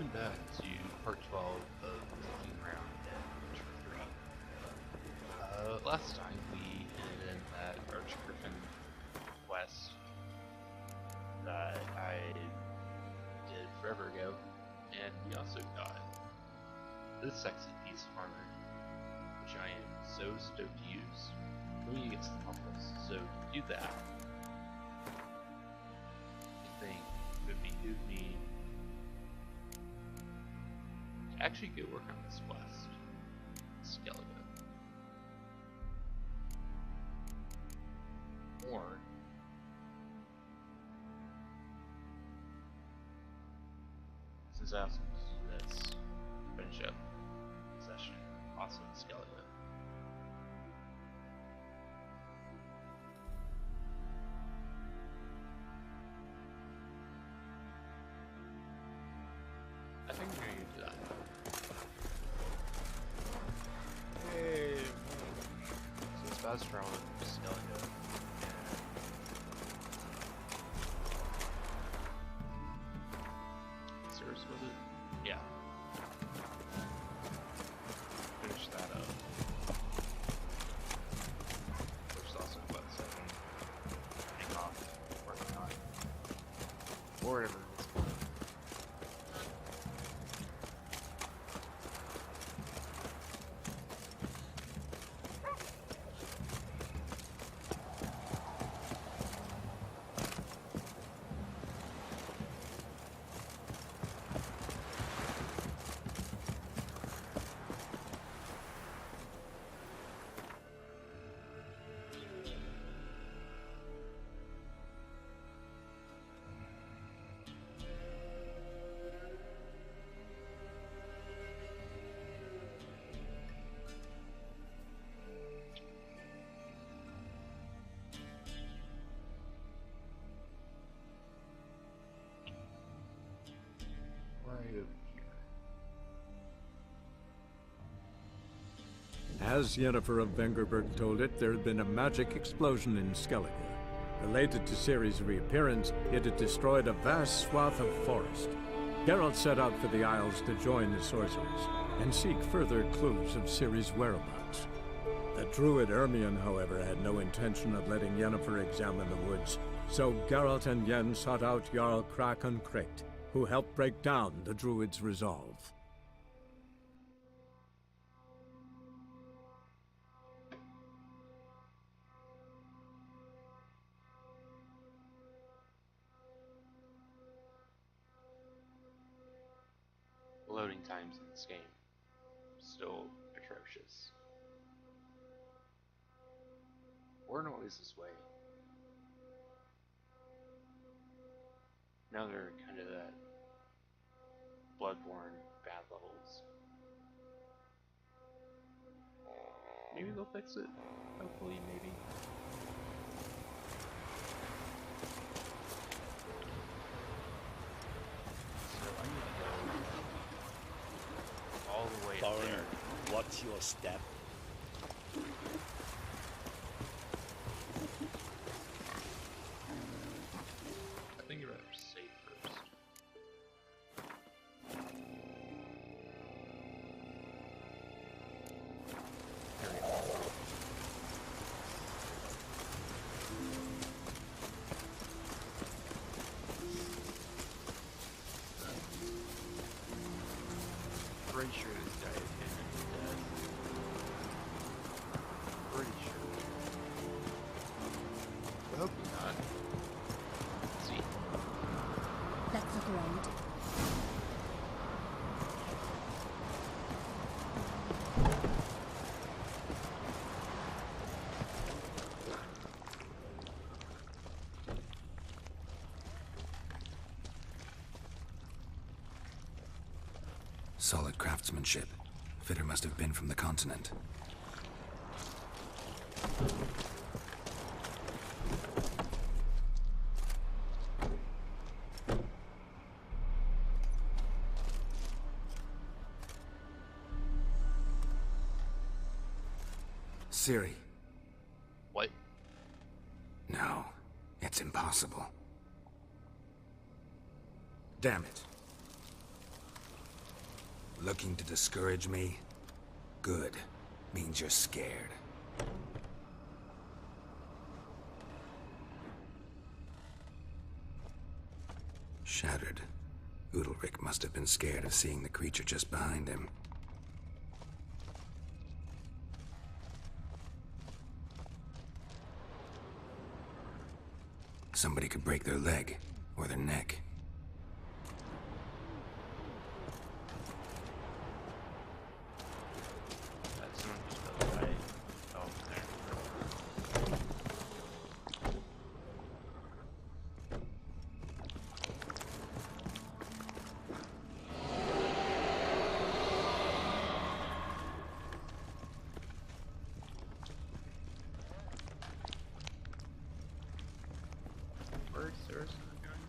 Welcome back to part 12 of Looking Around and Archgriffin. Last time we ended in that Archgriffin quest that I did forever ago, and we also got this sexy piece of armor, which I am so stoked to use when we get some levels. So to do that, I think it would behoove me actually go work on this quest. Skellige. Or since I also do this, finish up session also in Skellige. I think we're gonna do that. Hey. So it's Baztron, Skellige, and Cirrus, was it? Yeah. Finish that up. There's also about 7 hang off working on or whatever it's called. Right over here. As Yennefer of Vengerberg told it, there had been a magic explosion in Skellige. Related to Ciri's reappearance, it had destroyed a vast swath of forest. Geralt set out for the Isles to join the sorcerers and seek further clues of Ciri's whereabouts. The druid Ermion, however, had no intention of letting Yennefer examine the woods, so Geralt and Yen sought out Jarl Krakon Kricht, who helped break down the druid's resolve. Loading times in this game still atrocious. Weren't always this way. Now they're kind of that Bloodborne bad levels. Maybe they'll fix it. Hopefully, maybe. So I need to go all the way up Thorin, there. what's your step? I think you'd rather save first. There we go. Pretty sure this guy is dead. Pretty sure. I hope he's not. Let's see. Let's look around. Solid craftsmanship. Fitter must have been from the continent. Ciri. What? No, it's impossible. Damn it. Looking to discourage me? Good. Means you're scared. Shattered. Udalryk must have been scared of seeing the creature just behind him. Somebody could break their leg, or their neck. That's not just the right over there. Where's there something going on?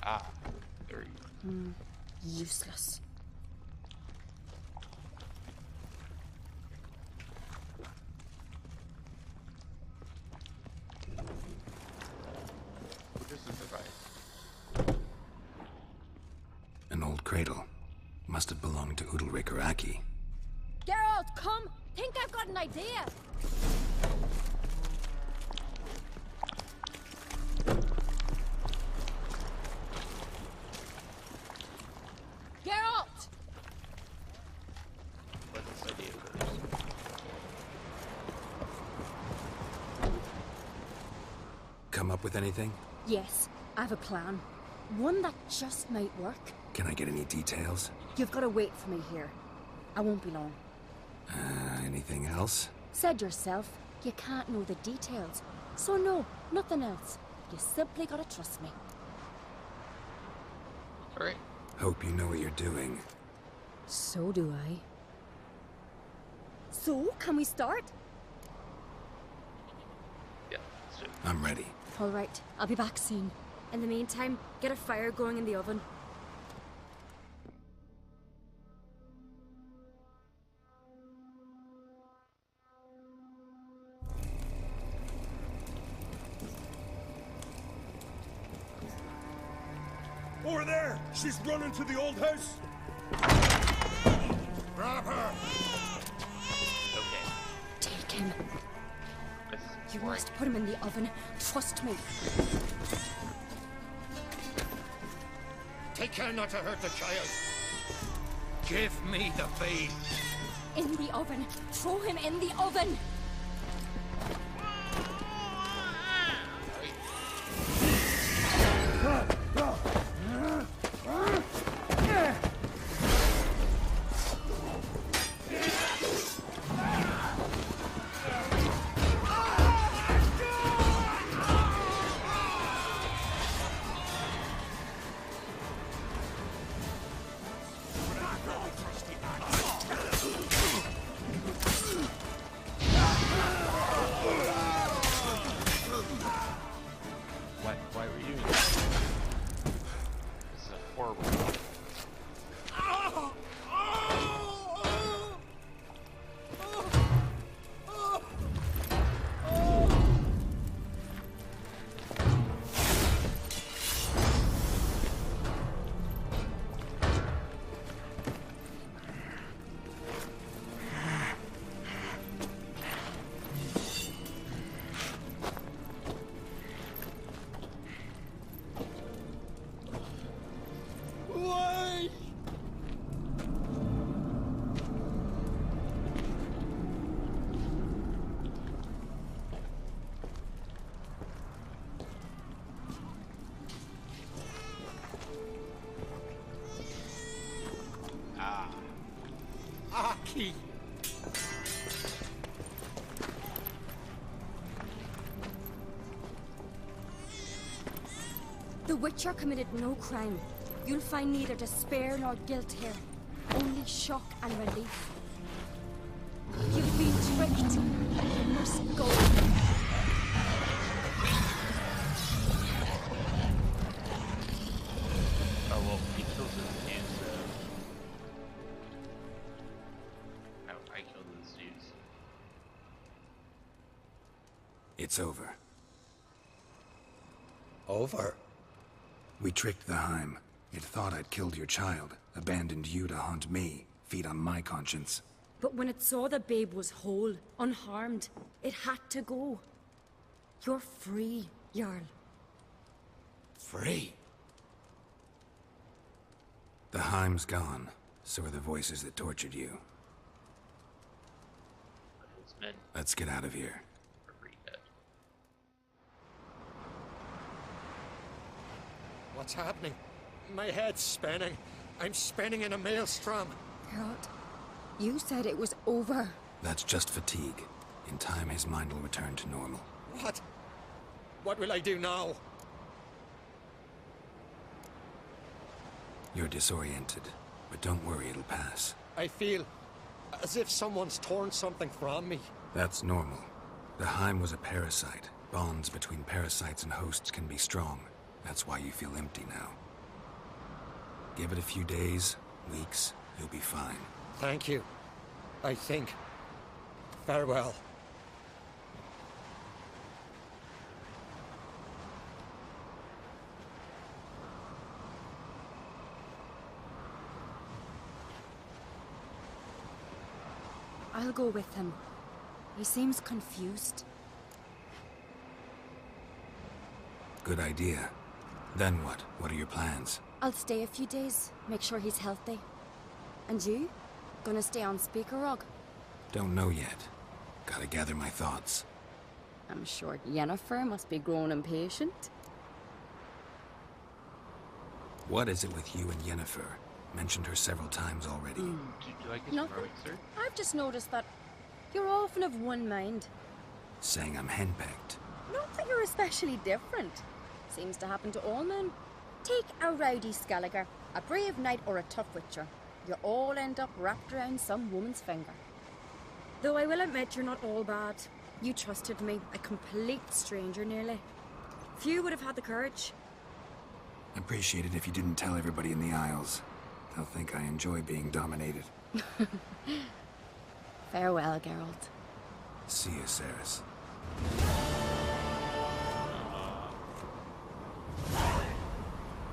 Ah, there you go. Useless. This is the device. An old cradle. Must have belonged to Udalryk or Aki. Geralt, come! Think I've got an idea! Geralt! Let this idea first. Come up with anything? Yes, I have a plan. One that just might work. Can I get any details? You've got to wait for me here. I won't be long. Anything else? Said yourself, you can't know the details. So no, nothing else. You simply gotta trust me. Alright. Hope you know what you're doing. So do I. So, can we start? Yeah, let's do it. I'm ready. All right, I'll be back soon. In the meantime, get a fire going in the oven. Over there! She's running to the old house! Grab her! Okay. Take him. This is You right. must put him in the oven. Trust me. Take care not to hurt the child! Give me the babe! In the oven. Throw him in the oven. Why were you doing this? This is a horrible thought. Aki! The Witcher committed no crime. You'll find neither despair nor guilt here. Only shock and relief. You've been tricked. You must go. Oh well, he kills his dudes, so... No, I killed those dudes. It's over. Over? We tricked the Heim. It thought I'd killed your child, abandoned you to haunt me, feed on my conscience. But when it saw the babe was whole, unharmed, it had to go. You're free, Jarl. Free? The Heim's gone. So are the voices that tortured you. Those men Let's get out of here. are pretty dead. What's happening? My head's spinning. I'm spinning in a maelstrom. Geralt, you said it was over. That's just fatigue. In time, his mind will return to normal. What? What will I do now? You're disoriented, but don't worry, it'll pass. I feel as if someone's torn something from me. That's normal. The Heim was a parasite. Bonds between parasites and hosts can be strong. That's why you feel empty now. Give it a few days, weeks, you'll be fine. Thank you. I think. Farewell. I'll go with him. He seems confused. Good idea. Then what? What are your plans? I'll stay a few days, make sure he's healthy. And you? Gonna stay on Speaker Rog? Don't know yet. Gotta gather my thoughts. I'm sure Yennefer must be growing impatient. What is it with you and Yennefer? Mentioned her several times already. Do I get Nothing. heroic, sir? I've just noticed that you're often of one mind. Saying I'm henpecked. Not that you're especially different. Seems to happen to all men. Take a rowdy Skelliger, a brave knight or a tough witcher. You all end up wrapped around some woman's finger. Though I will admit you're not all bad. You trusted me, a complete stranger nearly. Few would have had the courage. Appreciate it if you didn't tell everybody in the Isles. They'll think I enjoy being dominated. Farewell, Geralt. See you, Cerys.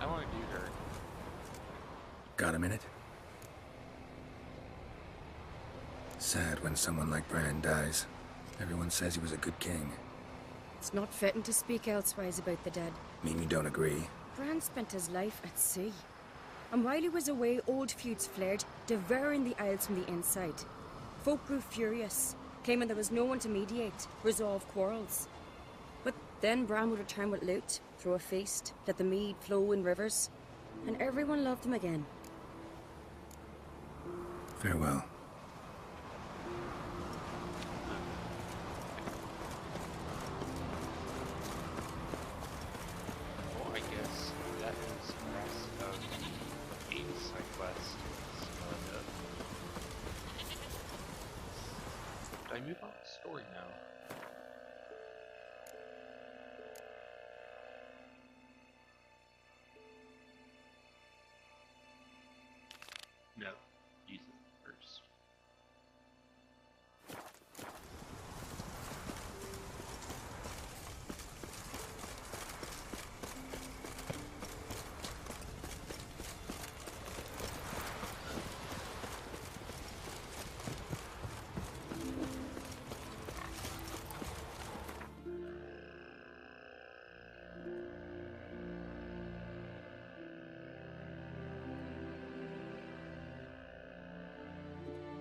I want to do her. Got a minute? Sad when someone like Bran dies. Everyone says he was a good king. It's not fitting to speak elsewise about the dead. Mean you don't agree? Bran spent his life at sea. And while he was away, old feuds flared, devouring the Isles from the inside. Folk grew furious, claiming there was no one to mediate, resolve quarrels. But then Bran would return with loot, throw a feast, let the mead flow in rivers, and everyone loved him again. Farewell. Well, I guess that is the rest of the main side quest. Do I move on to the story now? No, use it first.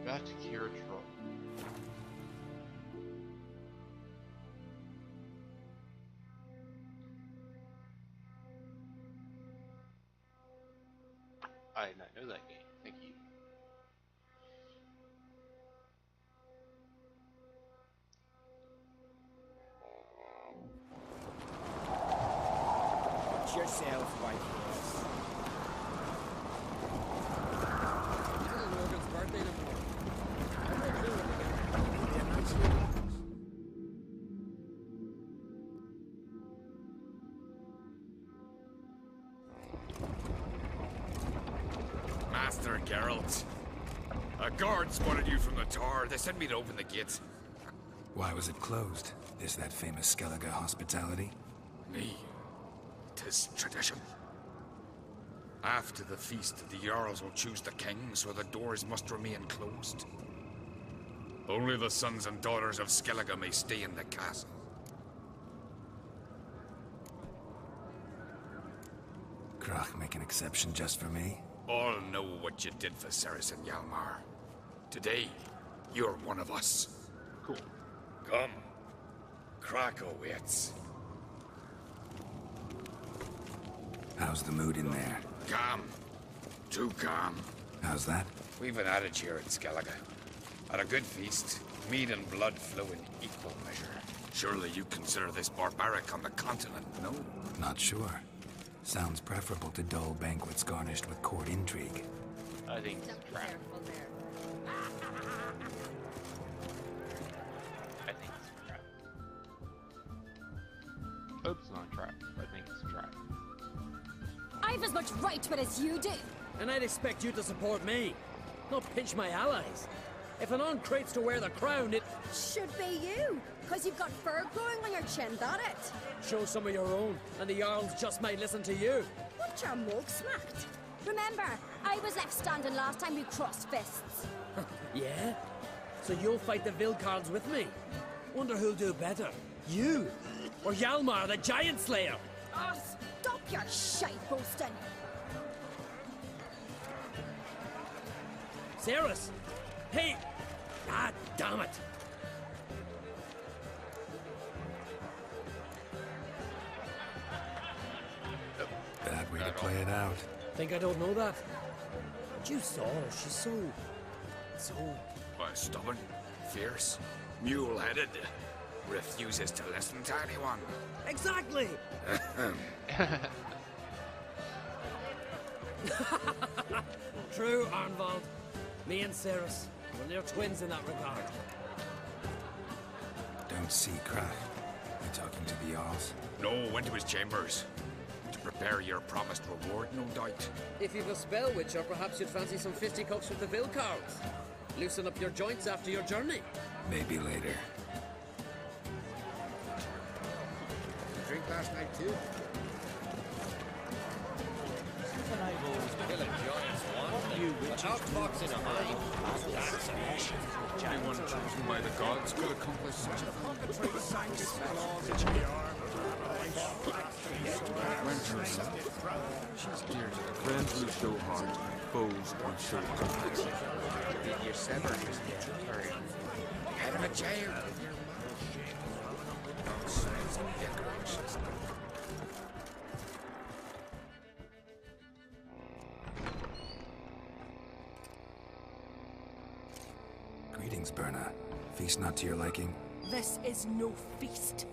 Back to Kira Troll. I did not know that game. Thank you. Watch yourself, white horse. Master Geralt. A guard spotted you from the tower. They sent me to open the gate. Why was it closed? Is that famous Skellige hospitality? Me. 'Tis tradition. After the feast, the Jarls will choose the king, so the doors must remain closed. Only the sons and daughters of Skellige may stay in the castle. Krach make an exception just for me? All know what you did for Cerys and Hjalmar. Today, you're one of us. Cool. Come. Krakow waits. How's the mood in there? Calm. Too calm. How's that? We've an adage here in Skellige. At a good feast, mead and blood flow in equal measure. Surely you consider this barbaric on the continent, no? Not sure. Sounds preferable to dull banquets garnished with court intrigue. I think it's a trap. I think it's a trap. Hope it's not a trap, but I think it's a trap. I've as much right to it as you do. And I'd expect you to support me, not pinch my allies. If an on-crate's to wear the crown, it... Should be you, because you've got fur growing on your chin, that it? Show some of your own, and the Jarls just might listen to you. What your mug smacked? Remember, I was left standing last time we crossed fists. Yeah? So you'll fight the Vilcards with me? Wonder who'll do better, you or Hjalmar the Giant Slayer? Oh, stop your shite boasting. Cerys! Hey! Ah, damn it! Bad way to play it out. Think I don't know that? But you saw her, she's so... Why, stubborn, fierce, mule-headed. Refuses to listen to anyone. Exactly! True, Arnvald. Me and Cerys, well, they're twins in that regard. Don't see Krach. You talking to the Jarls? No, went to his chambers. To prepare your promised reward, no doubt. If you've a spell witcher, perhaps you'd fancy some fisticuffs with the Vilcards. Loosen up your joints after your journey. Maybe later. Drink last night too? Anyone chosen by the gods could accomplish such a She's dear to the friends who show heart, foes who show compassion. Your sever is dead. Head of a jail. Greetings, Berna. Feast not to your liking? This is no feast.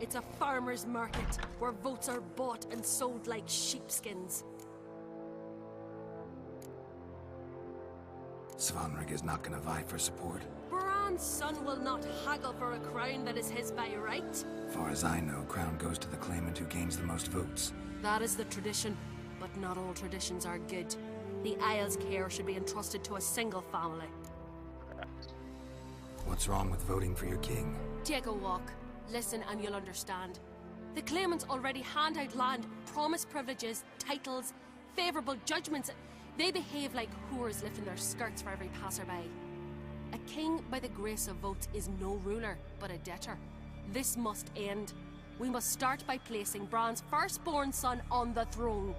It's a farmer's market where votes are bought and sold like sheepskins. Svanrig is not gonna vie for support. Bran's son will not haggle for a crown that is his by right. Far as I know, crown goes to the claimant who gains the most votes. That is the tradition, but not all traditions are good. The Isle's care should be entrusted to a single family. What's wrong with voting for your king? Take a walk. Listen and you'll understand. The claimants already hand out land, promise privileges, titles, favourable judgments. They behave like whores lifting their skirts for every passerby. A king by the grace of votes is no ruler, but a debtor. This must end. We must start by placing Bran's firstborn son on the throne.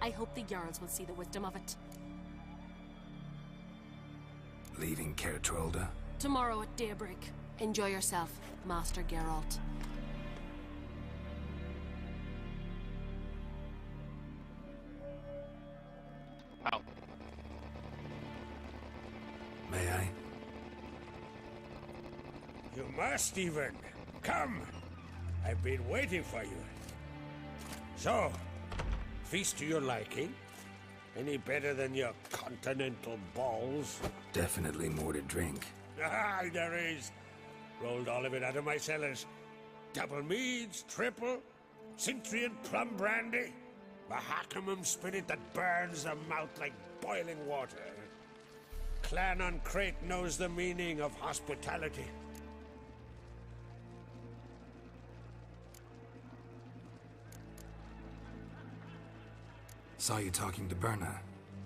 I hope the Jarls will see the wisdom of it. Leaving Caer Trolda? Tomorrow at daybreak. Enjoy yourself, Master Geralt. Wow. May I? You must even. Come. I've been waiting for you. So, feast to your liking? Any better than your continental balls? Definitely more to drink. Ah, there is. Rolled all of it out of my cellars. Double meads, triple, Cintrian plum brandy. A Hackamum spirit that burns the mouth like boiling water. Clan on Crate knows the meaning of hospitality. Saw you talking to Berna.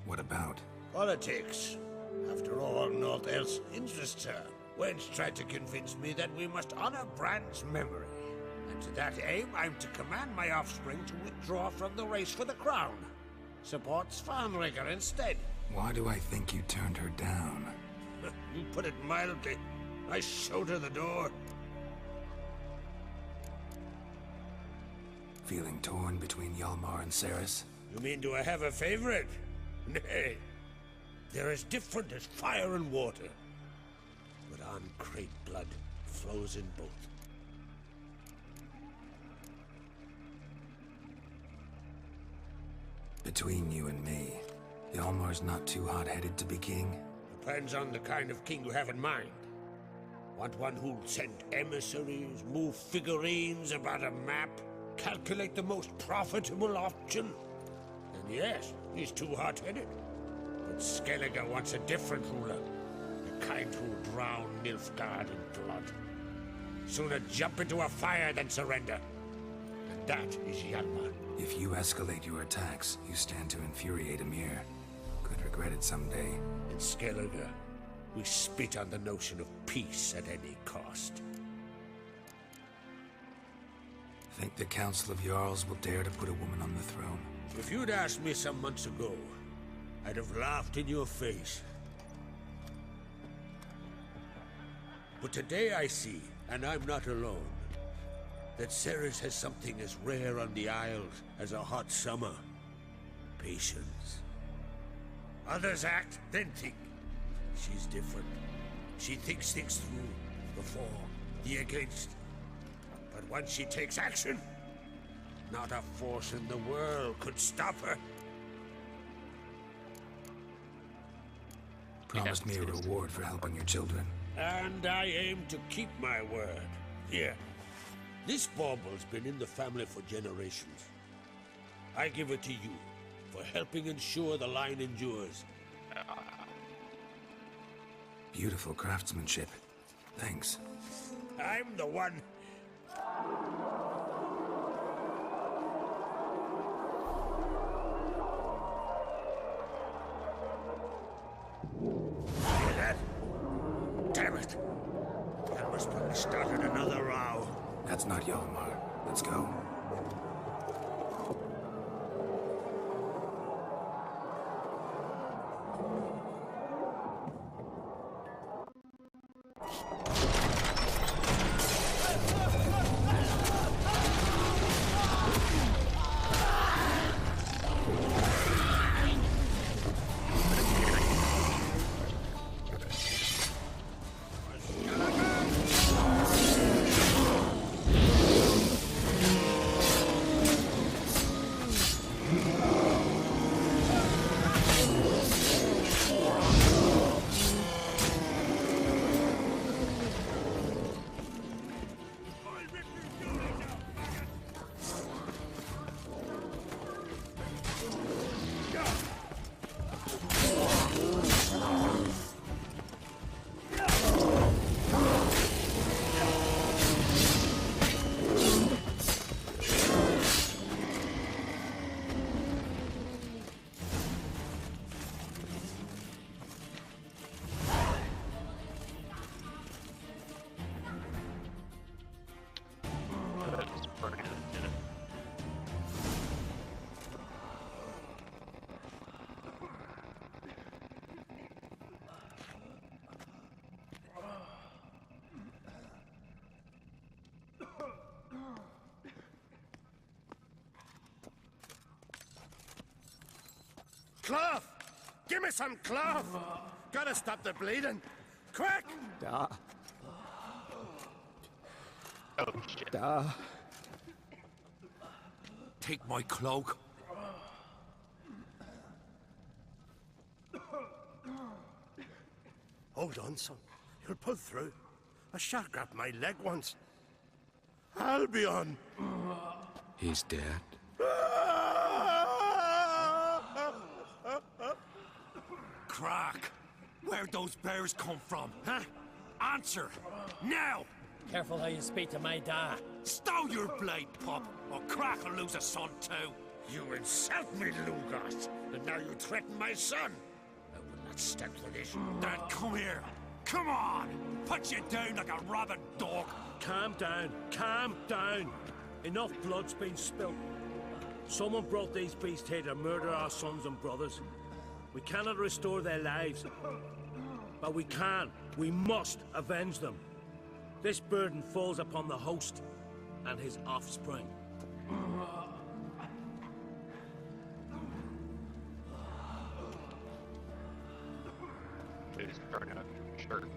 What about? Politics. After all, naught else interests her. Wench tried to convince me that we must honor Brand's memory. And to that aim, I'm to command my offspring to withdraw from the race for the crown. Support Svanrigger instead. Why do I think you turned her down? You put it mildly. I showed her the door. Feeling torn between Hjalmar and Cerys? You mean do I have a favorite? Nay. They're as different as fire and water. But on Crate blood flows in both. Between you and me, Hjalmar's not too hot-headed to be king? Depends on the kind of king you have in mind. Want one who'll send emissaries, move figurines about a map, calculate the most profitable option? Then yes, he's too hot-headed. But Skellige wants a different ruler. The kind who'll drown Nilfgaard in blood. Sooner jump into a fire than surrender. And that is Hjalmar. If you escalate your attacks, you stand to infuriate Emhyr. Could regret it someday. In Skellige, we spit on the notion of peace at any cost. Think the Council of Jarls will dare to put a woman on the throne? If you'd asked me some months ago, I'd have laughed in your face. But today I see, and I'm not alone, that Cerys has something as rare on the Isles as a hot summer. Patience. Others act, then think. She's different. She thinks things through, the for, the against. But once she takes action, not a force in the world could stop her. Promised me a reward for helping your children. And I aim to keep my word. Here. This bauble's been in the family for generations. I give it to you for helping ensure the line endures. Beautiful craftsmanship. Thanks. I'm the one. Hear that? Damn it. Hjalmar's probably started another row. That's not Hjalmar. Let's go. Cloth! Give me some cloth! Gotta stop the bleeding! Quick! Da. Oh shit. Da. Take my cloak. Hold on, son. You'll pull through. A shark grabbed my leg once. Albion! He's dead. Ah! crack? Where'd those bears come from, huh? Answer! Now! Careful how you speak to my dad. Stow your blade, pup, or Crack will lose a son too. You insult me, Lugos, and now you threaten my son. I will not stand for this. Then come here. Come on! Put you down like a rabid dog. Calm down. Calm down. Enough blood's been spilt. Someone brought these beasts here to murder our sons and brothers. We cannot restore their lives. But we can. We must avenge them. This burden falls upon the host and his offspring. Just turn up your shirt.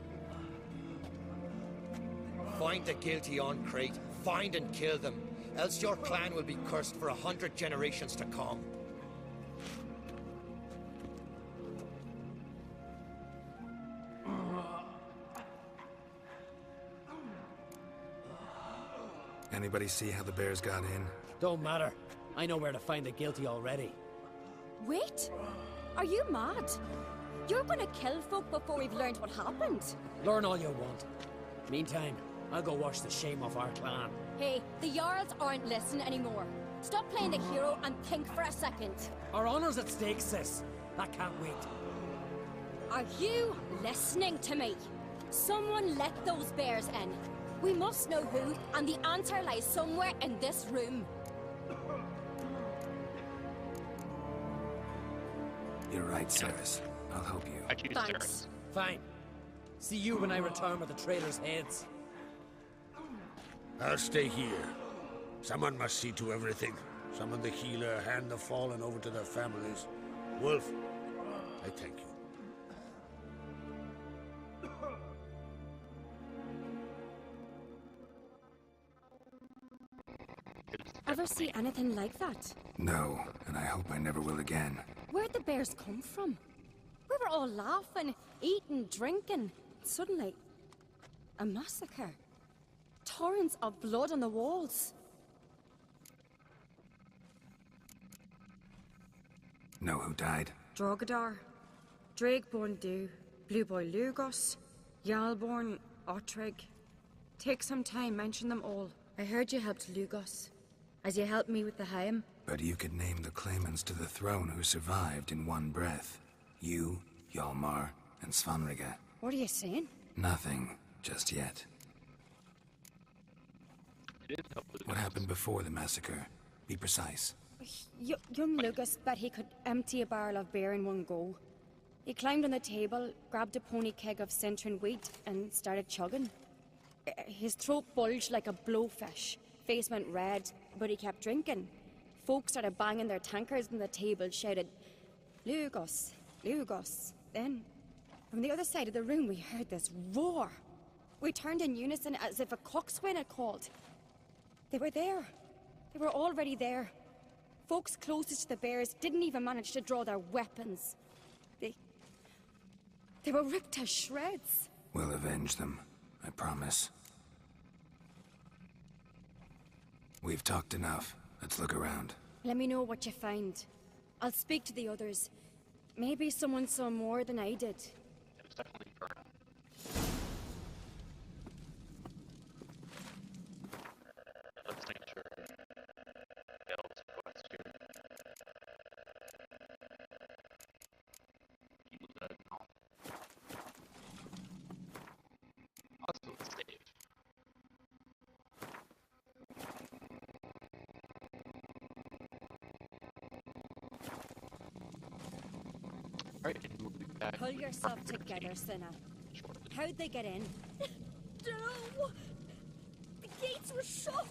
Find the guilty on Crate. Find and kill them. Else your clan will be cursed for 100 generations to come. Anybody see how the bears got in? Don't matter. I know where to find the guilty already. Wait! Are you mad? You're gonna kill folk before we've learned what happened. Learn all you want. Meantime, I'll go wash the shame off our clan. Hey, the Jarls aren't listening anymore. Stop playing the hero and think for a second. Our honor's at stake, sis. That can't wait. Are you listening to me? Someone let those bears in. We must know who, and the answer lies somewhere in this room. You're right, Ceres. I'll help you. I choose Thanks. Ceres. Fine. See you when I return with the traitors' heads. I'll stay here. Someone must see to everything. Summon the healer, hand the fallen over to their families. Wolf, I thank you. Ever see anything like that? No, and I hope I never will again. Where'd the bears come from? We were all laughing, eating, drinking. Suddenly, a massacre. Torrents of blood on the walls. Know who died? Drogadar, Drakeborn Du, Blue Boy Lugos, Yalborn, Ottrig. Take some time, mention them all. I heard you helped Lugos, as you helped me with the Haim. But you could name the claimants to the throne who survived in one breath. You, Hjalmar, and Svanrige. What are you saying? Nothing, just yet. What happened before the massacre? Be precise. Young Lucas bet he could empty a barrel of beer in one go. He climbed on the table, grabbed a pony keg of Centron wheat, and started chugging. His throat bulged like a blowfish. Face went red, but he kept drinking. Folks started banging their tankards on the table, shouted, "Lugos, Lugos." Then, from the other side of the room, we heard this roar. We turned in unison as if a coxswain had called. They were there. They were already there. Folks closest to the bears didn't even manage to draw their weapons. They were ripped to shreds. We'll avenge them, I promise. We've talked enough. Let's look around. Let me know what you find. I'll speak to the others. Maybe someone saw more than I did. It was definitely burning. Let's make sure Dale's question. You let know. Also save. Alright, and we'll be back. Pull yourself together, Cinna. How'd they get in? No! The gates were shut!